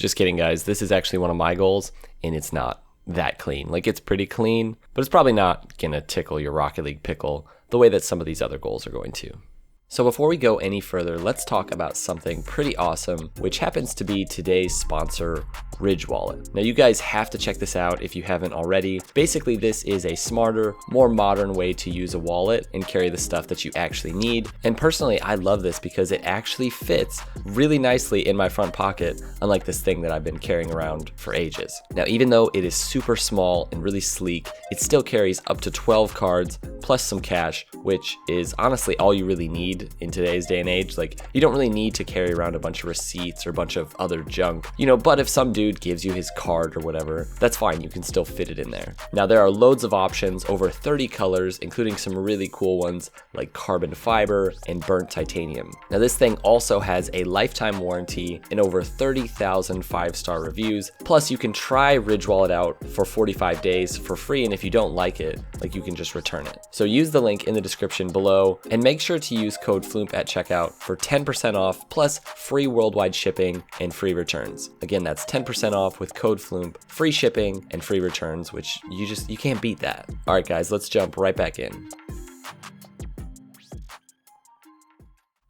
Just kidding, guys. This is actually one of my goals, and it's not that clean. Like, it's pretty clean, but it's probably not gonna tickle your Rocket League pickle the way that some of these other goals are going to. So before we go any further, let's talk about something pretty awesome, which happens to be today's sponsor, Ridge Wallet. Now you guys have to check this out if you haven't already. Basically, this is a smarter, more modern way to use a wallet and carry the stuff that you actually need. And personally, I love this because it actually fits really nicely in my front pocket, unlike this thing that I've been carrying around for ages. Now, even though it is super small and really sleek, it still carries up to 12 cards plus some cash, which is honestly all you really need in today's day and age. Like, you don't really need to carry around a bunch of receipts or a bunch of other junk, but if some dude gives you his card or whatever, that's fine, you can still fit it in there. Now, there are loads of options, over 30 colors, including some really cool ones like carbon fiber and burnt titanium. Now, this thing also has a lifetime warranty and over 30,000 5-star reviews. Plus, you can try Ridge Wallet out for 45 days for free, and if you don't like it, you can just return it. So use the link in the description below and make sure to use code FLuuMP at checkout for 10% off plus free worldwide shipping and free returns. Again, that's 10% off with code FLuuMP, free shipping and free returns, which you can't beat that. All right, guys, let's jump right back in.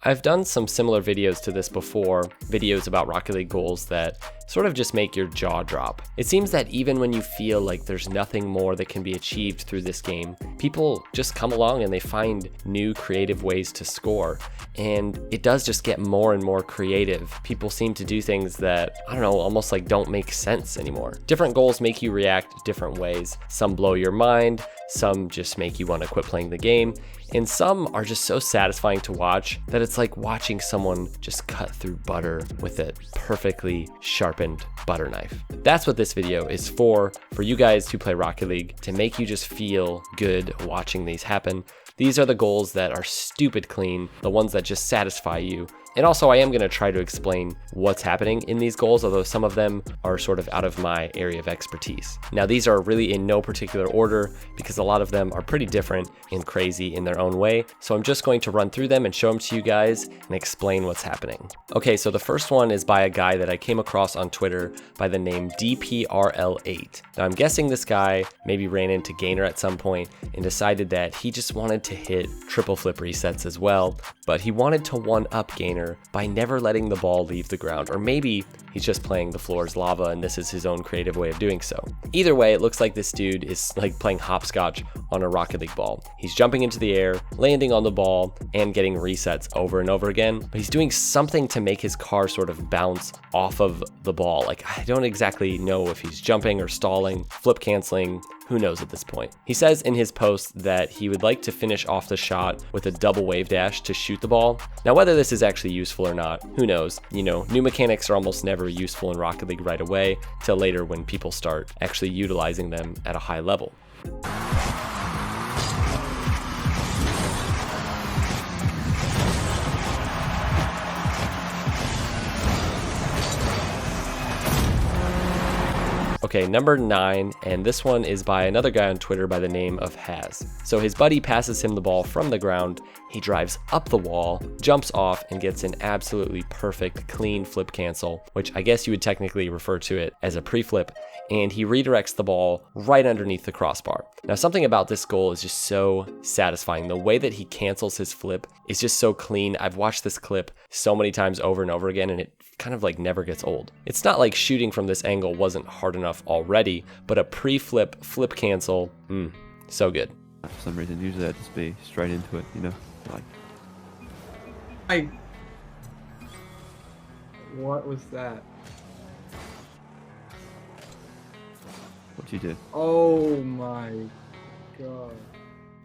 I've done some similar videos to this before, videos about Rocket League goals that sort of just make your jaw drop. It seems that even when you feel like there's nothing more that can be achieved through this game, people just come along and they find new creative ways to score. And it does just get more and more creative. People seem to do things that, almost don't make sense anymore. Different goals make you react different ways. Some blow your mind, some just make you want to quit playing the game, and some are just so satisfying to watch that it's like watching someone just cut through butter with a perfectly sharpened butter knife. That's what this video is for you guys who play Rocket League, to make you just feel good watching these happen. These are the goals that are stupid clean, the ones that just satisfy you. And also, I am going to try to explain what's happening in these goals, although some of them are sort of out of my area of expertise. Now, these are really in no particular order because a lot of them are pretty different and crazy in their own way. So I'm just going to run through them and show them to you guys and explain what's happening. Okay, so the first one is by a guy that I came across on Twitter by the name DPRL8. Now, I'm guessing this guy maybe ran into Gainer at some point and decided that he just wanted to hit triple flip resets as well, but he wanted to one-up Gainer by never letting the ball leave the ground, or maybe he's just playing the floor is lava and this is his own creative way of doing so. Either way, it looks like this dude is playing hopscotch on a Rocket League ball. He's jumping into the air, landing on the ball, and getting resets over and over again, but he's doing something to make his car sort of bounce off of the ball. I don't exactly know if he's jumping or stalling, flip canceling, who knows at this point. He says in his post that he would like to finish off the shot with a double wave dash to shoot the ball. Now, whether this is actually useful or not, who knows? New mechanics are almost never useful in Rocket League right away, till later when people start actually utilizing them at a high level. Okay, number 9, and this one is by another guy on Twitter by the name of Haz. So his buddy passes him the ball from the ground, he drives up the wall, jumps off, and gets an absolutely perfect clean flip cancel, which I guess you would technically refer to it as a pre-flip, and he redirects the ball right underneath the crossbar. Now, something about this goal is just so satisfying. The way that he cancels his flip is just so clean. I've watched this clip so many times over and over again, and it kind of never gets old. It's not like shooting from this angle wasn't hard enough already, but a pre-flip flip cancel, so good. For some reason, usually I'd just be straight into it, What was that? What you did? Oh my god.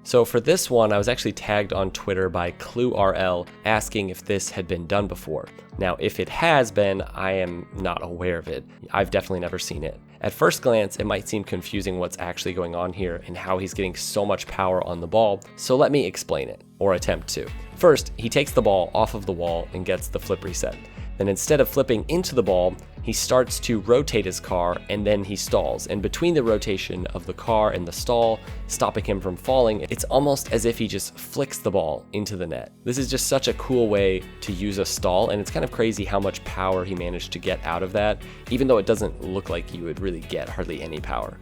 So for this one, I was actually tagged on Twitter by ClueRL asking if this had been done before. Now, if it has been, I am not aware of it. I've definitely never seen it. At first glance, it might seem confusing what's actually going on here and how he's getting so much power on the ball, so let me explain it, or attempt to. First, he takes the ball off of the wall and gets the flip reset. Then instead of flipping into the ball, he starts to rotate his car and then he stalls. And between the rotation of the car and the stall, stopping him from falling, it's almost as if he just flicks the ball into the net. This is just such a cool way to use a stall, and it's kind of crazy how much power he managed to get out of that, even though it doesn't look like you would really get hardly any power.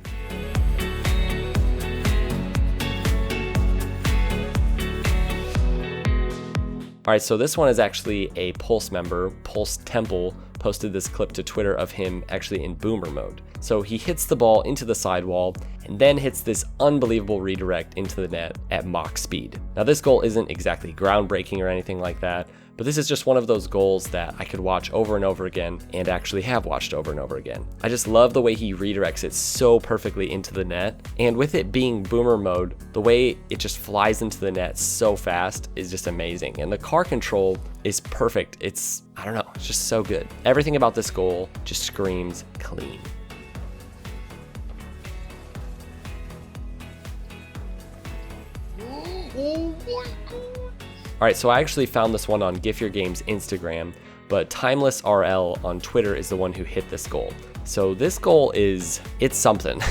All right, so this one is actually a Pulse member. Pulse Temple posted this clip to Twitter of him actually in boomer mode. So he hits the ball into the sidewall and then hits this unbelievable redirect into the net at Mach speed. Now this goal isn't exactly groundbreaking or anything like that, but this is just one of those goals that I could watch over and over again, and actually have watched over and over again. I just love the way he redirects it so perfectly into the net, and with it being boomer mode, the way it just flies into the net so fast is just amazing. And the car control is perfect. It's, I don't know, it's just so good. Everything about this goal just screams clean. All right, so I actually found this one on GIF Your Game's Instagram, but Timeless RL on Twitter is the one who hit this goal. So this goal it's something.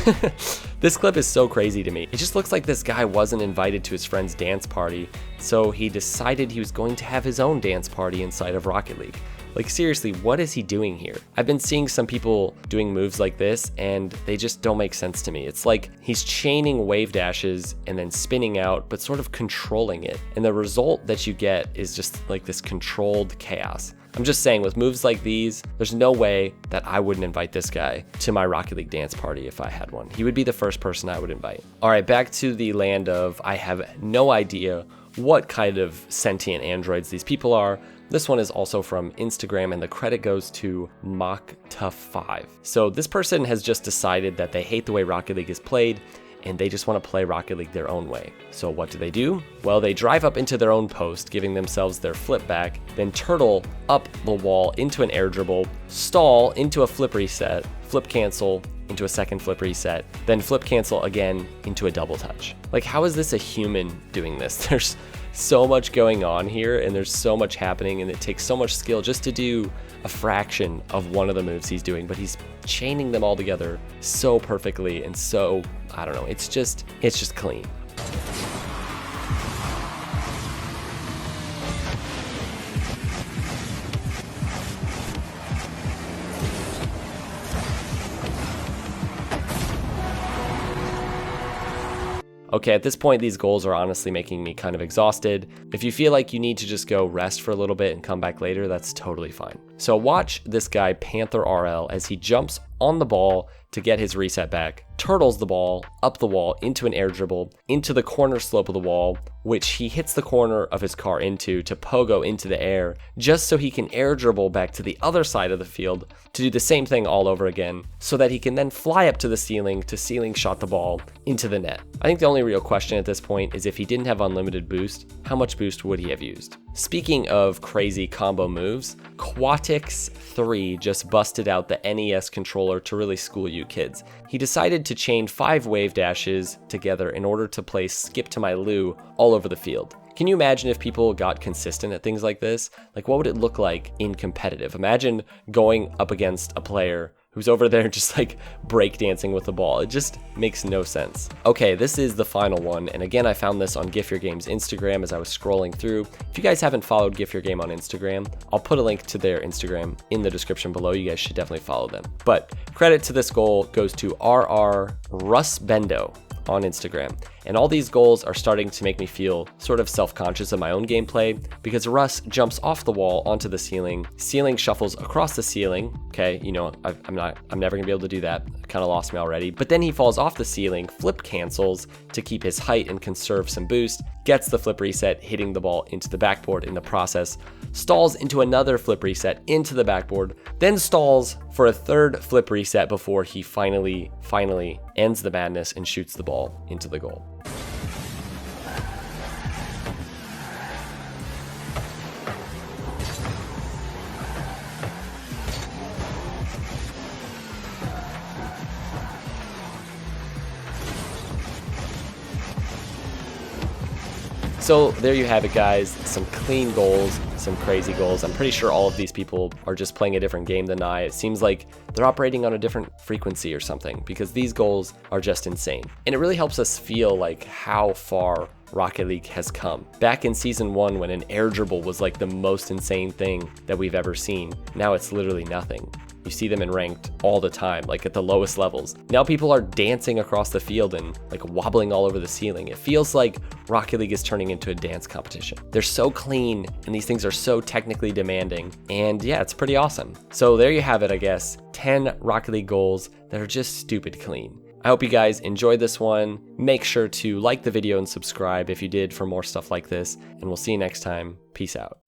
This clip is so crazy to me. It just looks like this guy wasn't invited to his friend's dance party, so he decided he was going to have his own dance party inside of Rocket League. Like seriously, what is he doing here? I've been seeing some people doing moves like this and they just don't make sense to me. It's like he's chaining wave dashes and then spinning out, but sort of controlling it. And the result that you get is just like this controlled chaos. I'm just saying, with moves like these, there's no way that I wouldn't invite this guy to my Rocket League dance party if I had one. He would be the first person I would invite. All right, back to the land of I have no idea what kind of sentient androids these people are. This one is also from Instagram, and the credit goes to MachTough5. So this person has just decided that they hate the way Rocket League is played, and they just want to play Rocket League their own way. So what do? Well, they drive up into their own post, giving themselves their flip back, then turtle up the wall into an air dribble, stall into a flip reset, flip cancel into a second flip reset, then flip cancel again into a double touch. Like, how is this a human doing this? There's so much going on here, and there's so much happening, and it takes so much skill just to do a fraction of one of the moves he's doing, but he's chaining them all together so perfectly, and so, I don't know, it's just clean. Okay, at this point, these goals are honestly making me kind of exhausted. If you feel like you need to just go rest for a little bit and come back later, that's totally fine. So watch this guy, Panther RL, as he jumps on the ball to get his reset back, turtles the ball up the wall into an air dribble, into the corner slope of the wall, which he hits the corner of his car into to pogo into the air, just so he can air dribble back to the other side of the field to do the same thing all over again, so that he can then fly up to the ceiling to ceiling shot the ball into the net. I think the only real question at this point is if he didn't have unlimited boost, how much boost would he have used? Speaking of crazy combo moves, Quatix3 just busted out the NES controller to really school you kids. He decided to chain 5 wave dashes together in order to play Skip to My Lou all over the field. Can you imagine if people got consistent at things like this? Like, what would it look like in competitive? Imagine going up against a player who's over there just like breakdancing with the ball. It just makes no sense. Okay, this is the final one. And again, I found this on GIF Your Game's Instagram as I was scrolling through. If you guys haven't followed GIF Your Game on Instagram, I'll put a link to their Instagram in the description below. You guys should definitely follow them. But credit to this goal goes to RR Rusbendo on Instagram. And all these goals are starting to make me feel sort of self-conscious of my own gameplay, because Russ jumps off the wall onto the ceiling, ceiling shuffles across the ceiling. Okay, you know, I'm never gonna be able to do that. Kind of lost me already. But then he falls off the ceiling, flip cancels to keep his height and conserve some boost, gets the flip reset, hitting the ball into the backboard in the process, stalls into another flip reset into the backboard, then stalls for a third flip reset before he finally ends the madness and shoots the ball into the goal. So there you have it, guys. Some clean goals, some crazy goals. I'm pretty sure all of these people are just playing a different game than I. It seems like they're operating on a different frequency or something, because these goals are just insane. And it really helps us feel like how far Rocket League has come. Back in season 1, when an air dribble was like the most insane thing that we've ever seen, now it's literally nothing. You see them in ranked all the time, like at the lowest levels. Now people are dancing across the field and like wobbling all over the ceiling. It feels like Rocket League is turning into a dance competition. They're so clean and these things are so technically demanding. And yeah, it's pretty awesome. So there you have it, I guess. 10 Rocket League goals that are just stupid clean. I hope you guys enjoyed this one. Make sure to like the video and subscribe if you did for more stuff like this. And we'll see you next time. Peace out.